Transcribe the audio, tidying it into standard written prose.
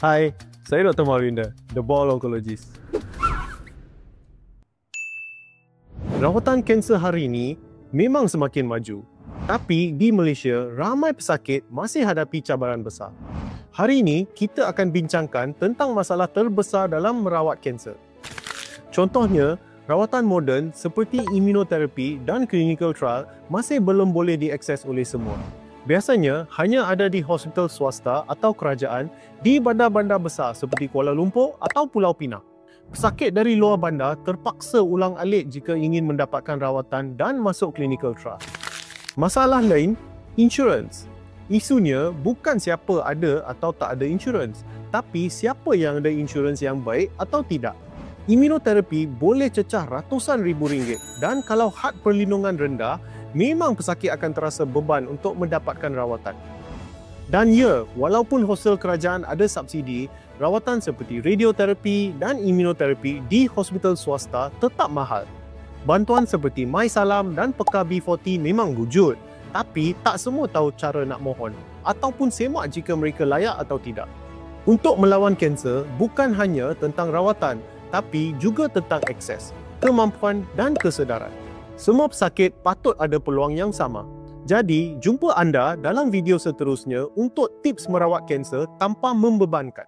Hai, saya Dr. Marwinda, The Ball Oncologist. Rawatan kanser hari ini memang semakin maju. Tapi di Malaysia, ramai pesakit masih hadapi cabaran besar. Hari ini, kita akan bincangkan tentang masalah terbesar dalam merawat kanser. Contohnya, rawatan moden seperti imunoterapi dan clinical trial masih belum boleh diakses oleh semua. Biasanya hanya ada di hospital swasta atau kerajaan di bandar-bandar besar seperti Kuala Lumpur atau Pulau Pinang. Pesakit dari luar bandar terpaksa ulang-alik jika ingin mendapatkan rawatan dan masuk clinical trial. Masalah lain, insurans. Isunya bukan siapa ada atau tak ada insurans, tapi siapa yang ada insurans yang baik atau tidak. Imunoterapi boleh cecah ratusan ribu ringgit dan kalau had perlindungan rendah, memang pesakit akan terasa beban untuk mendapatkan rawatan. Dan ya, walaupun hospital kerajaan ada subsidi, rawatan seperti radioterapi dan imunoterapi di hospital swasta tetap mahal. Bantuan seperti MySalam dan Peka B40 memang wujud, tapi tak semua tahu cara nak mohon ataupun semak jika mereka layak atau tidak. Untuk melawan kanser, bukan hanya tentang rawatan, tapi juga tentang akses, kemampuan dan kesedaran. Semua pesakit patut ada peluang yang sama. Jadi, jumpa anda dalam video seterusnya untuk tips merawat kanser tanpa membebankan.